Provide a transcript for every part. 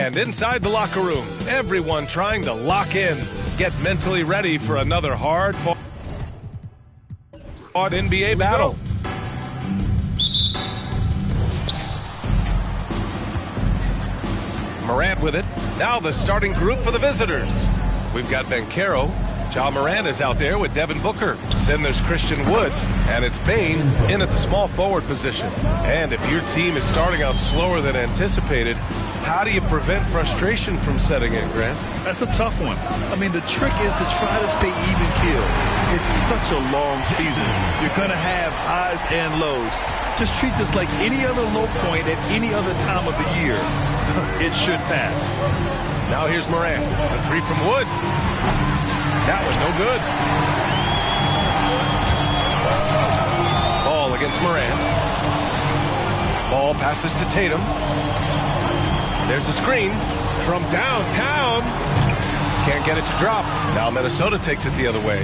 And inside the locker room, everyone trying to lock in, get mentally ready for another hard-fought NBA battle. Morant with it. Now the starting group for the visitors. We've got Banchero. Ja Morant is out there with Devin Booker. Then there's Christian Wood. And it's Bane in at the small forward position. And if your team is starting out slower than anticipated, how do you prevent frustration from setting in, Grant? That's a tough one. I mean, the trick is to try to stay even keeled. It's such a long season. You're going to have highs and lows. Just treat this like any other low point at any other time of the year. It should pass. Now here's Morant. The three from Wood. That was no good. Ball against Morant. Ball passes to Tatum. There's a screen from downtown. Can't get it to drop. Now Minnesota takes it the other way.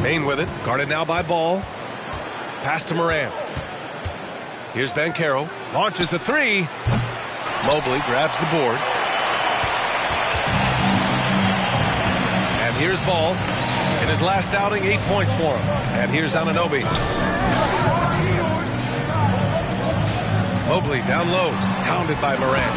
Bane with it. Guarded now by Ball. Pass to Morant. Here's Banchero. Launches a three. Mobley grabs the board. And here's Ball. In his last outing, 8 points for him. And here's Anunoby. Mobley down low. Pounded by Morant.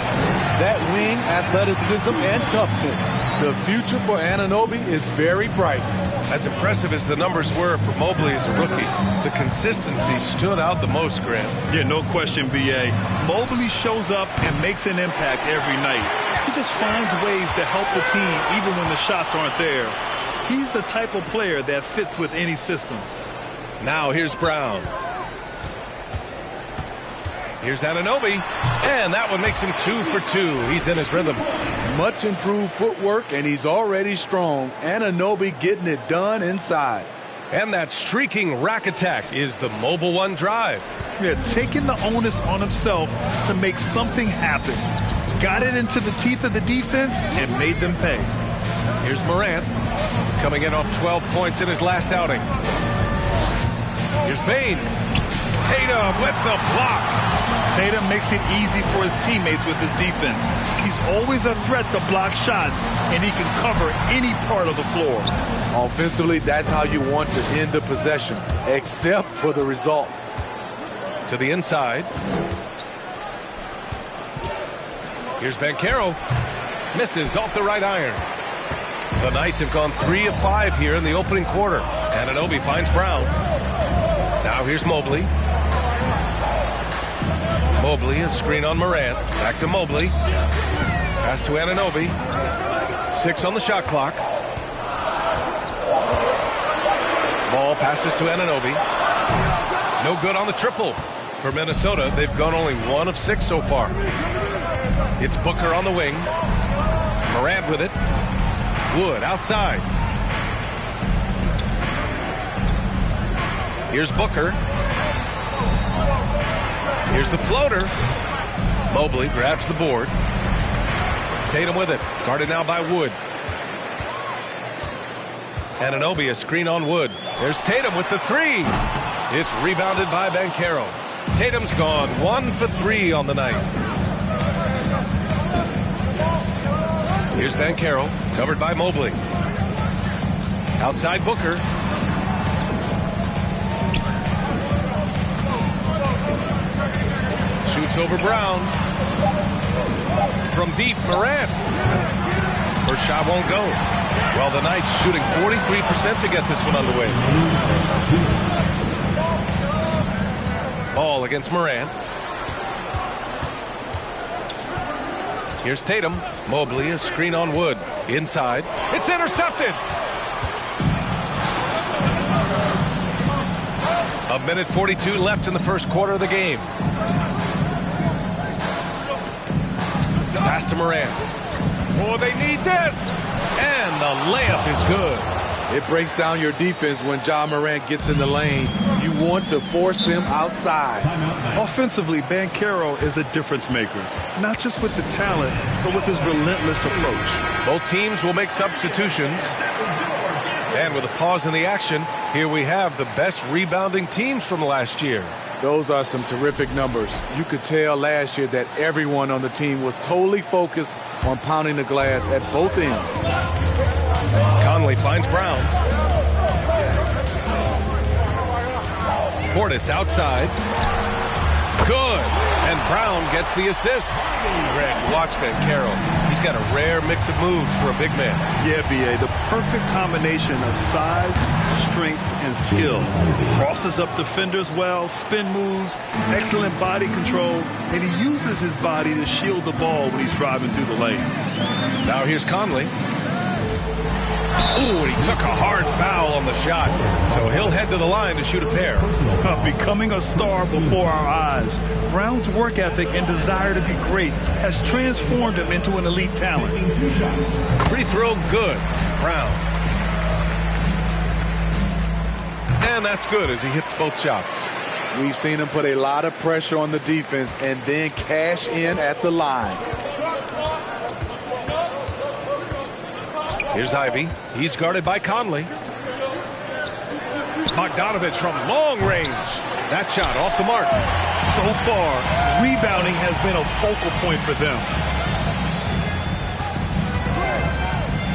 That wing athleticism and toughness. The future for Anunoby is very bright. As impressive as the numbers were for Mobley as a rookie, the consistency stood out the most, Grant. Yeah, no question, B.A. Mobley shows up and makes an impact every night. He just finds ways to help the team even when the shots aren't there. He's the type of player that fits with any system. Now here's Brown. Here's Anunoby, and that one makes him 2 for 2. He's in his rhythm. Much improved footwork, and he's already strong. Anunoby getting it done inside. And that streaking rack attack is the Mobile One drive. Yeah, taking the onus on himself to make something happen. Got it into the teeth of the defense and made them pay. Here's Morant, coming in off 12 points in his last outing. Here's Bane. Tatum with the block. Tatum makes it easy for his teammates with his defense. He's always a threat to block shots, and he can cover any part of the floor. Offensively, that's how you want to end the possession, except for the result. To the inside. Here's Banchero. Misses off the right iron. The Knights have gone 3 of 5 here in the opening quarter. Anunoby finds Brown. Now here's Mobley. Mobley, a screen on Morant. Back to Mobley. Pass to Anunoby. 6 on the shot clock. Ball passes to Anunoby. No good on the triple. For Minnesota, they've gone only 1 of 6 so far. It's Booker on the wing. Morant with it. Wood outside. Here's Booker. Here's the floater. Mobley grabs the board. Tatum with it. Guarded now by Wood. Anunoby, a screen on Wood. There's Tatum with the three. It's rebounded by Banchero. Tatum's gone 1 for 3 on the night. Here's Banchero, covered by Mobley. Outside Booker. Shoots over Brown. From deep, Morant. First shot won't go. Well, the Knights shooting 43% to get this one underway. Ball against Morant. Here's Tatum. Mobley, a screen on Wood. Inside. It's intercepted. A minute 42 left in the first quarter of the game. Pass to Morant. Oh, they need this. And the layup is good. It breaks down your defense when Ja Morant gets in the lane. You want to force him outside. Offensively, Banchero is a difference maker. Not just with the talent, but with his relentless approach. Both teams will make substitutions. And with a pause in the action, here we have the best rebounding teams from last year. Those are some terrific numbers. You could tell last year that everyone on the team was totally focused on pounding the glass at both ends. Conley finds Brown. Portis outside. Good. And Brown gets the assist. Greg, watch Carroll. He's got a rare mix of moves for a big man. Yeah, B.A., the perfect combination of size, strength, and skill. Crosses up defenders well, spin moves, excellent body control, and he uses his body to shield the ball when he's driving through the lane. Now here's Conley. Ooh, he took a hard foul on the shot. So he'll head to the line to shoot a pair. Becoming a star before our eyes. Brown's work ethic and desire to be great has transformed him into an elite talent. Free throw good. Brown. And that's good as he hits both shots. We've seen him put a lot of pressure on the defense and then cash in at the line. Here's Ivy. He's guarded by Conley. Bogdanovich from long range. That shot off the mark. So far, rebounding has been a focal point for them.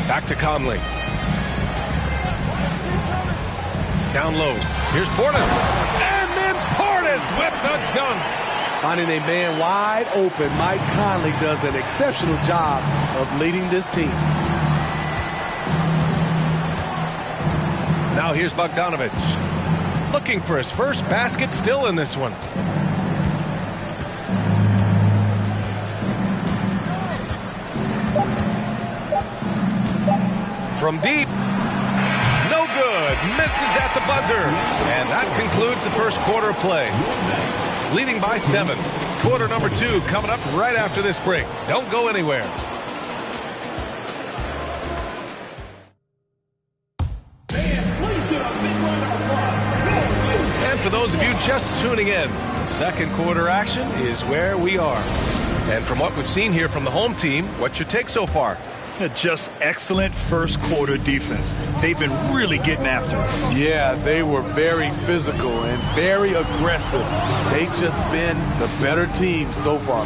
Back to Conley. Down low. Here's Portis. And then Portis with the dunk. Finding a man wide open, Mike Conley does an exceptional job of leading this team. Now here's Bogdanovich. Looking for his first basket, still in this one. From deep. No good. Misses at the buzzer. And that concludes the first quarter of play. Leading by 7. Quarter number 2 coming up right after this break. Don't go anywhere. For those of you just tuning in, second quarter action is where we are. And from what we've seen here from the home team, what's your take so far? Just excellent first quarter defense. They've been really getting after it. Yeah, they were very physical and very aggressive. They've just been the better team so far.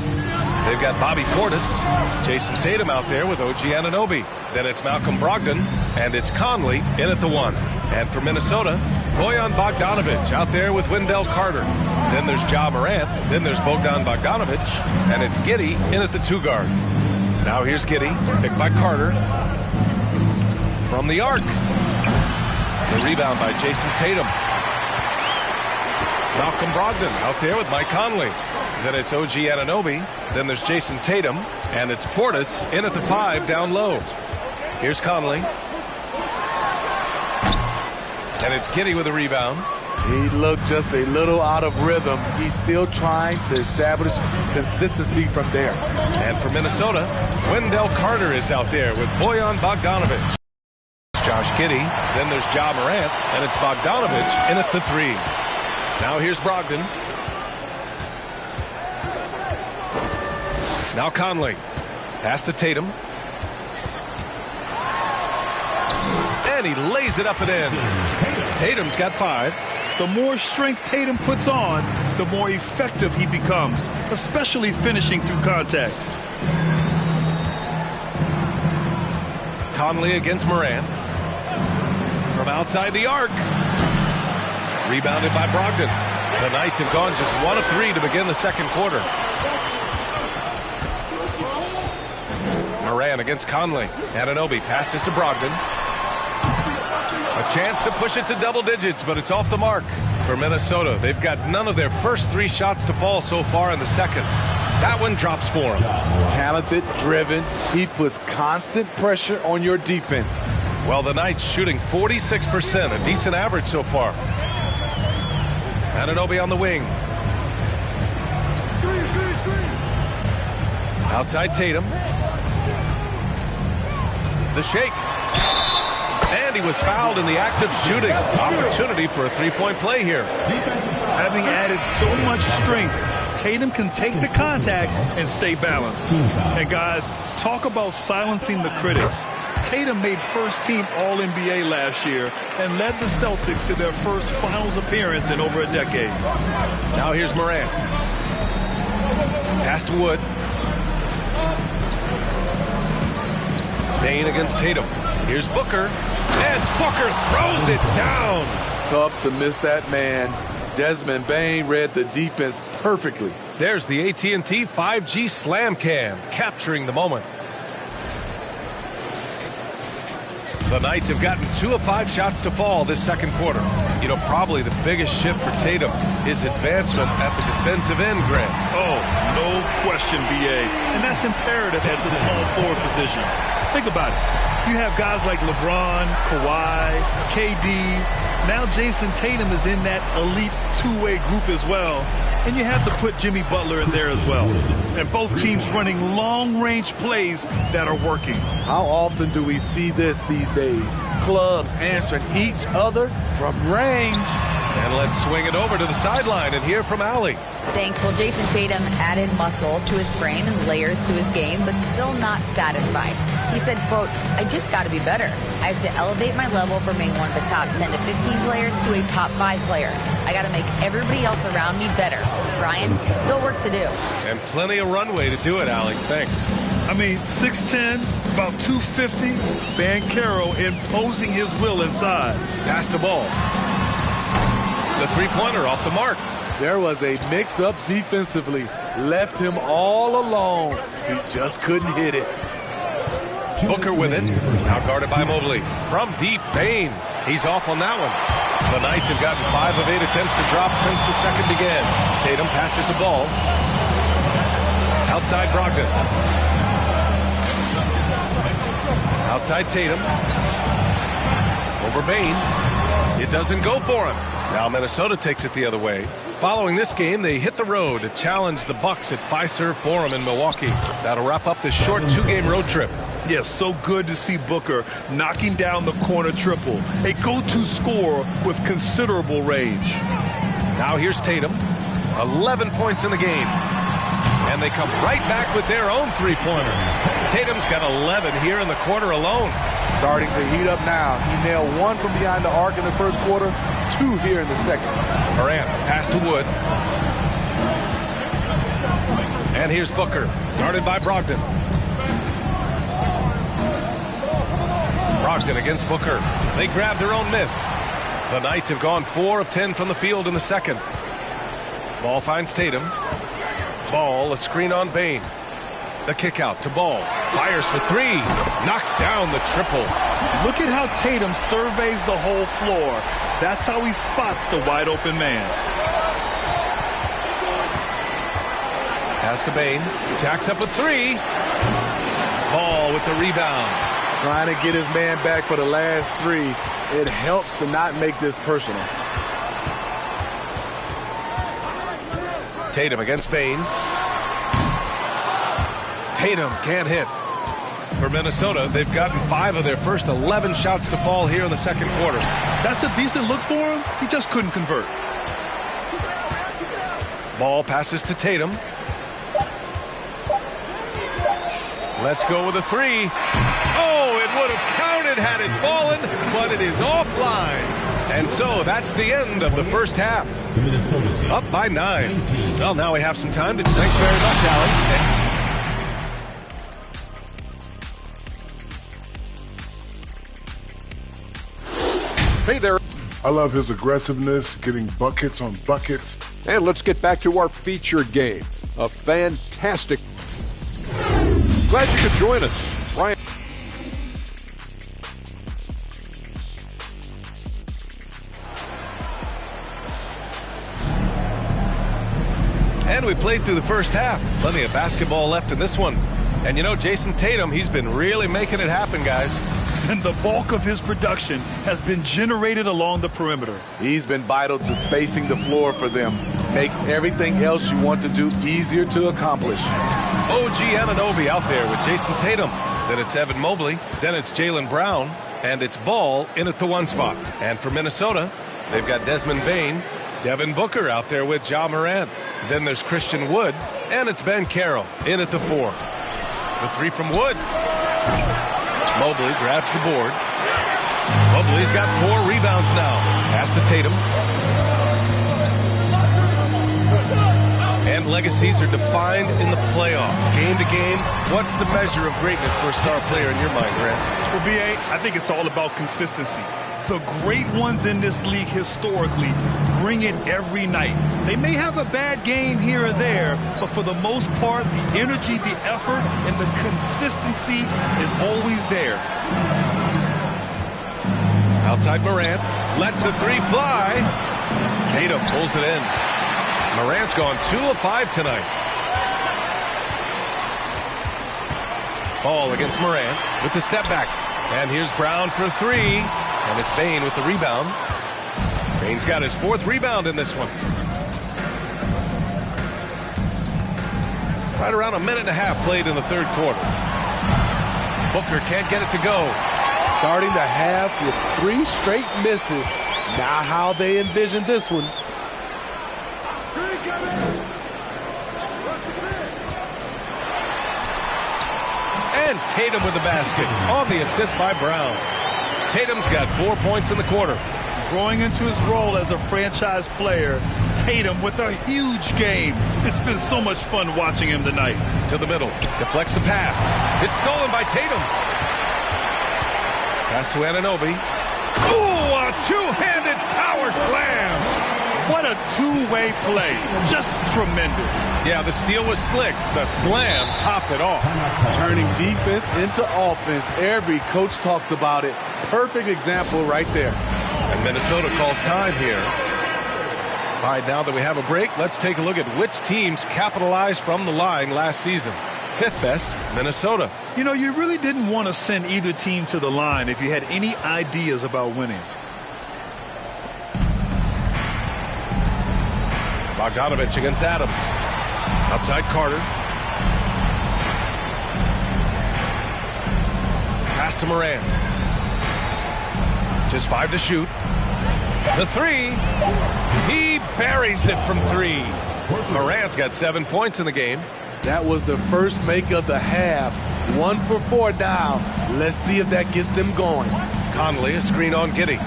They've got Bobby Portis, Jason Tatum out there with OG Anunoby. Then it's Malcolm Brogdon, and it's Conley in at the 1. And for Minnesota, Bojan Bogdanovich out there with Wendell Carter. Then there's Ja Morant. Then there's Bogdan Bogdanovich. And it's Giddey in at the 2 guard. Now here's Giddey, picked by Carter. From the arc. The rebound by Jason Tatum. Malcolm Brogdon out there with Mike Conley. Then it's OG Anunoby. Then there's Jason Tatum. And it's Portis in at the 5 down low. Here's Conley. And it's Giddey with a rebound. He looked just a little out of rhythm. He's still trying to establish consistency from there. And for Minnesota, Wendell Carter is out there with Bojan Bogdanovich. Josh Giddey. Then there's Ja Morant. And it's Bogdanovich in at the 3. Now here's Brogdon. Now Conley. Pass to Tatum. And he lays it up and in. Tatum's got 5. The more strength Tatum puts on, the more effective he becomes, especially finishing through contact. Conley against Morant. From outside the arc. Rebounded by Brogdon. The Knights have gone just 1 of 3 to begin the second quarter. Morant against Conley. Anunoby passes to Brogdon. A chance to push it to double digits, but it's off the mark for Minnesota. They've got none of their first 3 shots to fall so far in the second. That one drops for him. Talented, driven. He puts constant pressure on your defense. Well, the Knights shooting 46%, a decent average so far. Anunoby on the wing. Outside Tatum. The shake. And he was fouled in the act of shooting. Opportunity for a 3-point play here. Having added so much strength, Tatum can take the contact and stay balanced. And guys, talk about silencing the critics. Tatum made first-team All-NBA last year and led the Celtics to their first finals appearance in over a decade. Now here's Morant. Pass to Wood. Bain against Tatum. Here's Booker. And Booker throws it down. Tough to miss that man. Desmond Bain read the defense perfectly. There's the AT&T 5G Slam Cam, capturing the moment. The Knights have gotten 2 of 5 shots to fall this second quarter. You know, probably the biggest shift for Tatum is advancement at the defensive end, Grant. Oh, no question, B.A. And that's imperative at the small forward position. Think about it. You have guys like LeBron, Kawhi, KD. Now Jason Tatum is in that elite two-way group as well. And you have to put Jimmy Butler in there as well. And both teams running long-range plays that are working. How often do we see this these days? Clubs answering each other from range. And let's swing it over to the sideline and hear from Allie. Thanks. Well, Jason Tatum added muscle to his frame and layers to his game, but still not satisfied. He said, quote, "I just got to be better. I have to elevate my level from being one of the top 10 to 15 players to a top 5 player. I got to make everybody else around me better. Brian, still work to do." And plenty of runway to do it, Allie. Thanks. I mean, 6'10", about 250, Banchero imposing his will inside. Pass the ball. The three-pointer off the mark. There was a mix-up defensively. Left him all alone. He just couldn't hit it. Booker with it. Now guarded by Mobley. From deep, Bain. He's off on that one. The Knights have gotten 5 of 8 attempts to drop since the second began. Tatum passes the ball. Outside Brogdon. Outside Tatum. Over Bain. It doesn't go for him. Now Minnesota takes it the other way. Following this game, they hit the road to challenge the Bucks at Fiserv Forum in Milwaukee. That'll wrap up this short 2-game road trip. Yes, so good to see Booker knocking down the corner triple. A go-to scorer with considerable range. Now here's Tatum. 11 points in the game. And they come right back with their own three-pointer. Tatum's got 11 here in the quarter alone. Starting to heat up now. He nailed 1 from behind the arc in the first quarter, 2 here in the second. Morant, pass to Wood. And here's Booker, guarded by Brogdon. Brogdon against Booker. They grab their own miss. The Knights have gone 4 of 10 from the field in the second. Ball finds Tatum. Ball, a screen on Bain. The kick out to Ball. Fires for 3. Knocks down the triple. Look at how Tatum surveys the whole floor. That's how he spots the wide open man. Pass to Bain. Jacks up a 3. Ball with the rebound. Trying to get his man back for the last 3. It helps to not make this personal. Tatum against Bain. Tatum can't hit. For Minnesota, they've gotten 5 of their first 11 shots to fall here in the second quarter. That's a decent look for him. He just couldn't convert. Ball passes to Tatum. Let's go with a 3. Oh, it would have counted had it fallen, but it is offline. And so that's the end of the first half. Up by 9. Well, now we have some time to... Thanks very much, Allie. Hey there. I love his aggressiveness, getting buckets on buckets. And let's get back to our featured game. A fantastic. Glad you could join us. Brian. And we played through the first half. Plenty of basketball left in this one. And you know, Jason Tatum, he's been really making it happen, guys. And the bulk of his production has been generated along the perimeter. He's been vital to spacing the floor for them. Makes everything else you want to do easier to accomplish. OG Anunoby out there with Jason Tatum. Then it's Evan Mobley. Then it's Jaylen Brown. And it's Ball in at the 1 spot. And for Minnesota, they've got Desmond Bain, Devin Booker out there with Ja Morant. Then there's Christian Wood. And it's Banchero in at the 4. The 3 from Wood. Mobley grabs the board. Mobley's got 4 rebounds now. Pass to Tatum. And legacies are defined in the playoffs. Game to game, what's the measure of greatness for a star player in your mind, Grant? Well, B.A., I think it's all about consistency. The great ones in this league historically bring it every night. They may have a bad game here or there, but for the most part, the energy, the effort, and the consistency is always there. Outside Morant, lets the 3 fly. Tatum pulls it in. Morant's gone 2 of 5 tonight. Ball against Morant with the step back. And here's Brown for 3. And it's Bane with the rebound. Bane's got his 4th rebound in this one. Right around a minute and a half played in the 3rd quarter. Booker can't get it to go. Starting the half with 3 straight misses. Not how they envisioned this one. And Tatum with the basket on the assist by Brown. Tatum's got 4 points in the quarter. Growing into his role as a franchise player, Tatum with a huge game. It's been so much fun watching him tonight. To the middle, deflects the pass. It's stolen by Tatum. Pass to Anunoby. Ooh, a 2-handed power slam. What a two-way play. Just tremendous. Yeah, the steal was slick. The slam topped it off. Turning defense into offense. Every coach talks about it. Perfect example right there. And Minnesota calls time here. All right, now that we have a break, let's take a look at which teams capitalized from the line last season. 5th best, Minnesota. You know, you really didn't want to send either team to the line if you had any ideas about winning. Bogdanovich against Adams. Outside Carter. Pass to Morant. Just 5 to shoot. The 3. He buries it from 3. Morant's got 7 points in the game. That was the first make of the half. 1 for 4 down. Let's see if that gets them going. Conley, a screen on Giddey.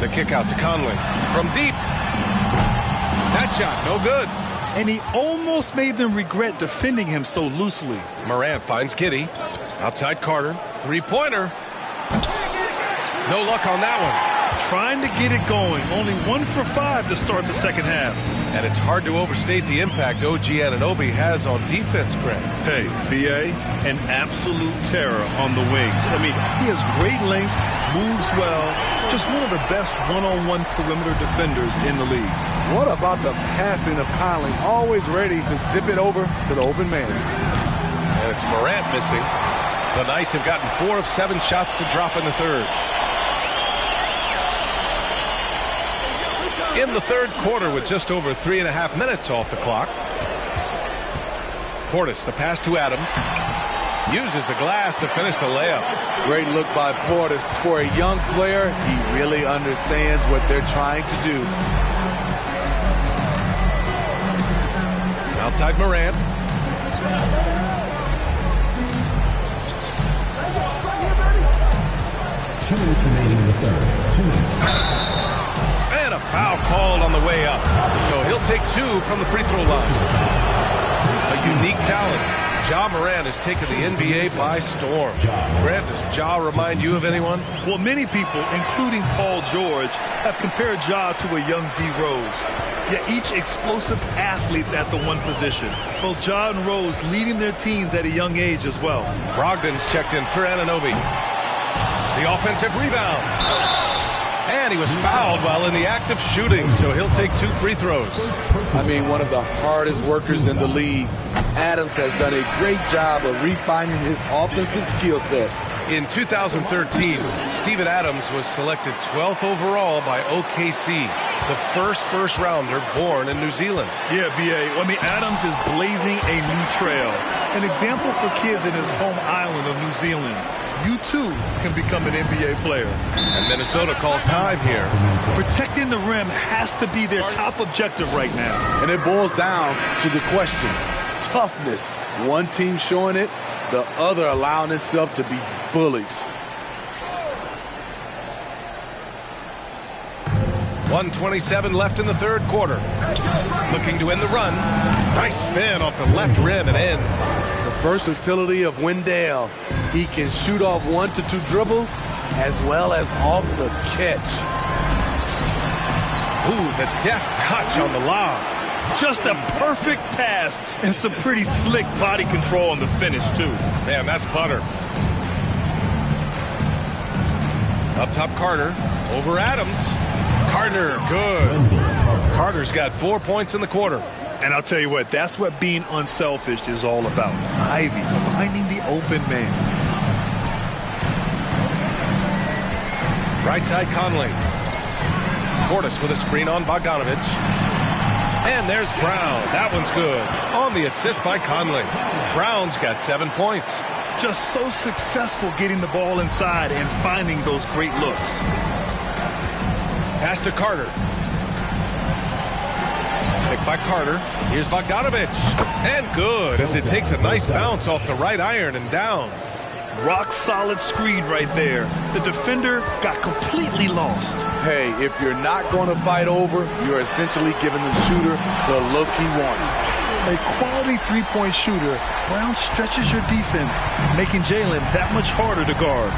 The kick out to Conley. From deep. That shot, no good. And he almost made them regret defending him so loosely. Morant finds Giddey. Outside Carter. 3-pointer. No luck on that one. Trying to get it going. Only 1 for 5 to start the second half. And it's hard to overstate the impact OG Anunoby has on defense, Greg. Hey, B.A., an absolute terror on the wings. I mean, he has great length, moves well, just one of the best one-on-one perimeter defenders in the league. What about the passing of Conley? Always ready to zip it over to the open man. And it's Morant missing. The Knights have gotten 4 of 7 shots to drop in the 3rd. In the 3rd quarter with just over 3.5 minutes off the clock. Portis, the pass to Adams. Uses the glass to finish the layup. Great look by Portis. For a young player, he really understands what they're trying to do. Outside Morant. And a foul called on the way up. So he'll take 2 from the free throw line. A unique talent. Ja Morant has taken the NBA by storm. Grant, does Ja remind you of anyone? Well, many people, including Paul George, have compared Ja to a young D. Rose. Yet each explosive athletes at the one position. Both Ja and Rose leading their teams at a young age as well. Brogdon's checked in for Anunoby. The offensive rebound. And he was fouled while in the act of shooting, so he'll take 2 free throws. I mean, one of the hardest workers in the league. Adams has done a great job of refining his offensive skill set. In 2013, Steven Adams was selected 12th overall by OKC, the first rounder born in New Zealand. Yeah, B.A. I mean, Adams is blazing a new trail. An example for kids in his home island of New Zealand. You too can become an NBA player. And Minnesota calls time here. Protecting the rim has to be their top objective right now. And it boils down to the question. Toughness. One team showing it, the other allowing itself to be bullied. 1:27 left in the third quarter. Looking to end the run. Nice spin off the left rim and in. The versatility of Wendell. He can shoot off 1 to 2 dribbles as well as off the catch. Ooh, the deft touch on the lob. Just a perfect pass and some pretty slick body control on the finish, too. Man, that's butter. Up top, Carter. Over Adams. Carter, good. Carter's got 4 points in the quarter. And I'll tell you what, that's what being unselfish is all about. Ivy, finding the open man. Right side, Conley. Portis with a screen on Bogdanovich. And there's Brown. That one's good. On the assist by Conley. Brown's got 7 points. Just so successful getting the ball inside and finding those great looks. Pass to Carter. Picked by Carter. Here's Bogdanovich. And good as it takes a nice bounce off the right iron and down. Rock solid screen right there. The defender got completely lost. Hey, if you're not going to fight over, you're essentially giving the shooter the look he wants. A quality three-point shooter, Brown stretches your defense, making Jalen that much harder to guard.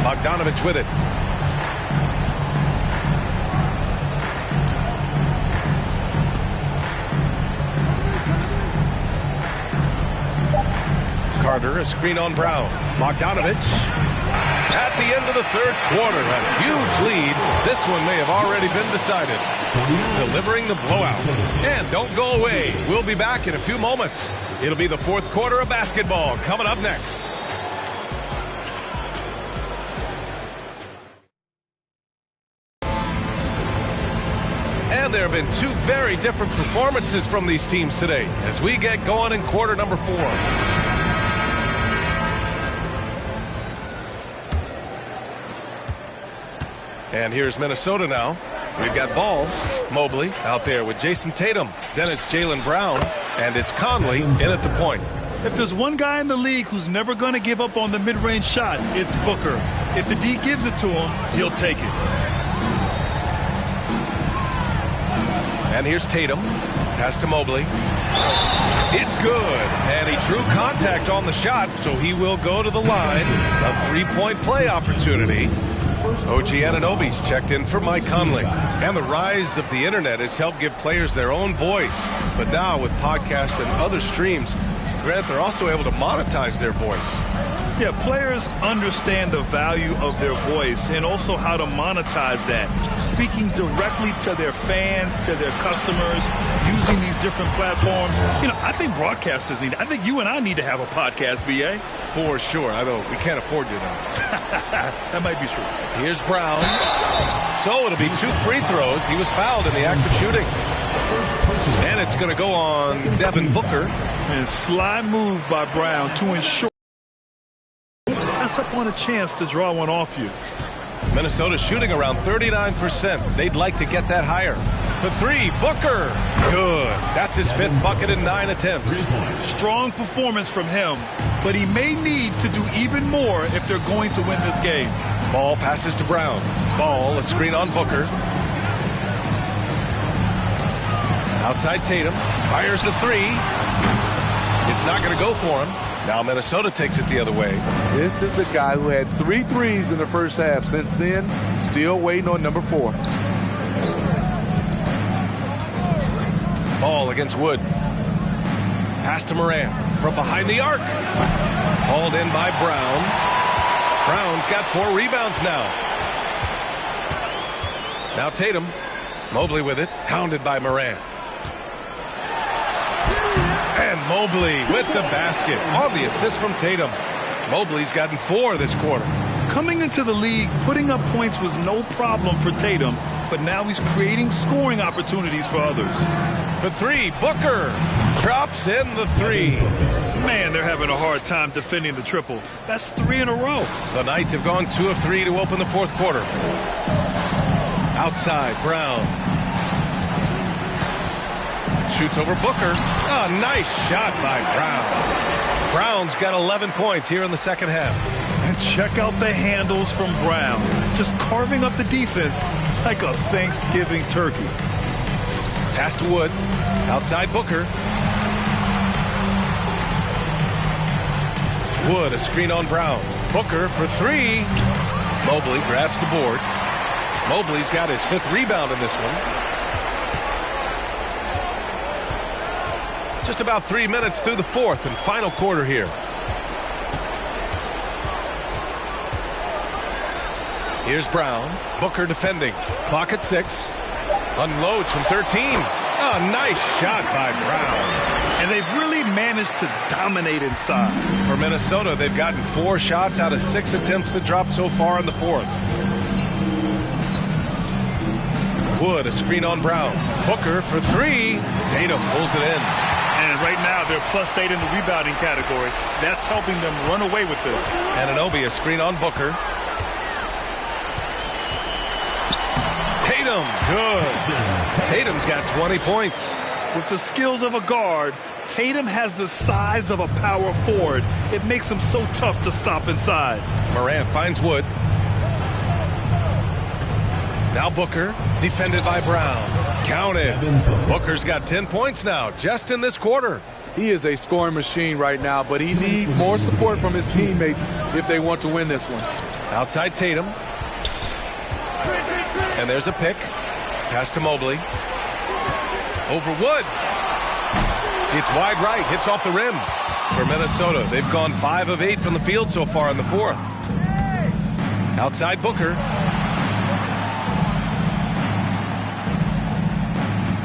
Bogdanovich with it. Carter, a screen on Brown. Bogdanovich. At the end of the third quarter, a huge lead. This one may have already been decided. Delivering the blowout. And don't go away. We'll be back in a few moments. It'll be the fourth quarter of basketball coming up next. And there have been two very different performances from these teams today as we get going in quarter number 4. And here's Minnesota now. We've got Ball, Mobley out there with Jason Tatum. Then it's Jaylen Brown, and it's Conley in at the point. If there's one guy in the league who's never going to give up on the mid-range shot, it's Booker. If the D gives it to him, he'll take it. And here's Tatum. Pass to Mobley. It's good. And he drew contact on the shot, so he will go to the line. A three-point play opportunity. OG Anunoby's checked in for Mike Conley. And the rise of the internet has helped give players their own voice. But now with podcasts and other streams, Grant, they're also able to monetize their voice. Yeah, players understand the value of their voice and also how to monetize that. Speaking directly to their fans, to their customers, using these different platforms. You know, I think broadcasters need, I think you and I need to have a podcast, B.A. For sure. Although we can't afford you though. That might be true. Here's Brown. So it'll be 2 free throws. He was fouled in the act of shooting. And it's going to go on Devin Booker. And sly move by Brown to ensure pass up on a chance to draw one off you. Minnesota shooting around 39%. They'd like to get that higher. For 3, Booker. Good. That's his 5th bucket in 9 attempts. Strong performance from him, but he may need to do even more if they're going to win this game. Ball passes to Brown. Ball, a screen on Booker. Outside Tatum. Fires the 3. It's not going to go for him. Now Minnesota takes it the other way. This is the guy who had 3 threes in the first half. Since then, still waiting on number 4. Ball against Wood. Pass to Morant from behind the arc. Hauled in by Brown. Brown's got 4 rebounds now. Now Tatum. Mobley with it. Hounded by Morant. And Mobley with the basket on the assist from Tatum. Mobley's gotten 4 this quarter. Coming into the league, putting up points was no problem for Tatum, but now he's creating scoring opportunities for others. For 3, Booker drops in the 3. Man, they're having a hard time defending the triple. That's 3 in a row. The Knights have gone 2 of 3 to open the fourth quarter. Outside, Brown. Shoots over Booker. A nice shot by Brown. Brown's got 11 points here in the second half. And check out the handles from Brown. Just carving up the defense like a Thanksgiving turkey. Pass to Wood. Outside Booker. Wood, a screen on Brown. Booker for three. Mobley grabs the board. Mobley's got his 5th rebound in this one. Just about 3 minutes through the 4th and final quarter here. Here's Brown. Booker defending. Clock at 6. Unloads from 13. A nice shot by Brown. And they've really managed to dominate inside. For Minnesota, they've gotten 4 shots out of 6 attempts to drop so far in the 4th. Wood, a screen on Brown. Booker for 3. Tatum pulls it in. And right now, they're +8 in the rebounding category. That's helping them run away with this. Anunoby, a screen on Booker. Tatum, good. Tatum's got 20 points. With the skills of a guard, Tatum has the size of a power forward. It makes him so tough to stop inside. Morant finds Wood. Now Booker, defended by Brown. Counted. Booker's got 10 points now, just in this quarter. He is a scoring machine right now, but he needs more support from his teammates if they want to win this one. Outside Tatum. And there's a pick. Pass to Mobley. Over Wood. It's wide right. Hits off the rim. For Minnesota, they've gone 5 of 8 from the field so far in the 4th. Outside Booker.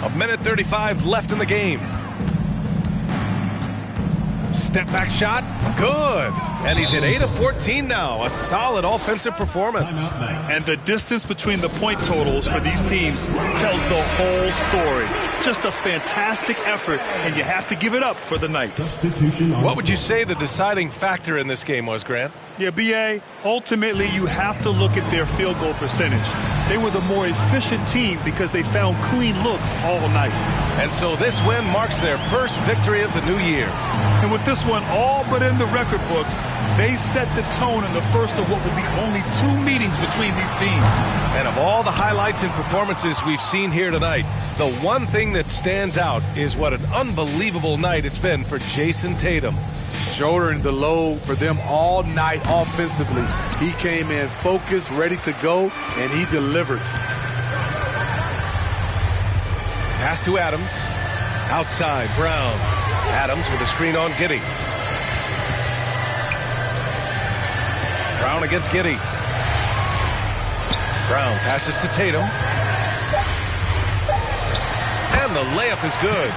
A minute 35 left in the game. Step back shot. Good. And he's hit 8 of 14 now. A solid offensive performance. And the distance between the point totals for these teams tells the whole story. Just a fantastic effort, and you have to give it up for the Knights. What would you say the deciding factor in this game was, Grant? Yeah, B.A., ultimately you have to look at their field goal percentage. They were the more efficient team because they found clean looks all night. And so this win marks their first victory of the new year. And with this one all but in the record books, they set the tone in the first of what will be only 2 meetings between these teams. And of all the highlights and performances we've seen here tonight, the one thing that stands out is what an unbelievable night it's been for Jason Tatum. Shouldering the load for them all night offensively. He came in focused, ready to go, and he delivered. Pass to Adams. Outside, Brown. Adams with a screen on Giddey. Brown against Giddey. Brown passes to Tatum. And the layup is good.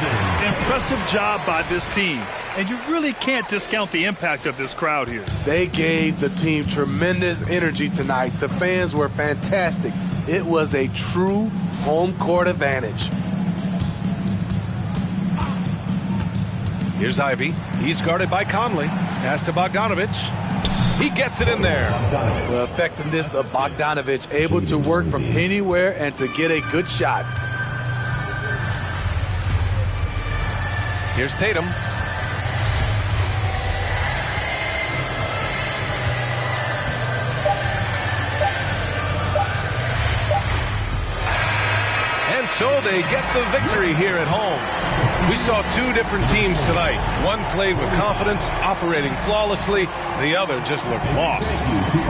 Impressive job by this team. And you really can't discount the impact of this crowd here. They gave the team tremendous energy tonight. The fans were fantastic. It was a true home court advantage. Here's Ivy. He's guarded by Conley. Pass to Bogdanovich. He gets it in there. The effectiveness of Bogdanovich, able to work from anywhere and to get a good shot. Here's Tatum. And so they get the victory here at home. We saw 2 different teams tonight. One played with confidence, operating flawlessly. The other just looked lost.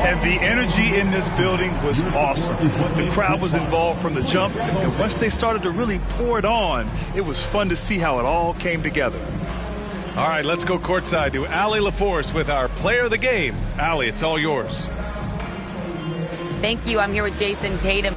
And the energy in this building was awesome. The crowd was involved from the jump, and once they started to really pour it on, it was fun to see how it all came together. All right, let's go courtside to Allie LaForce with our player of the game. Allie, it's all yours. Thank you. I'm here with Jason Tatum.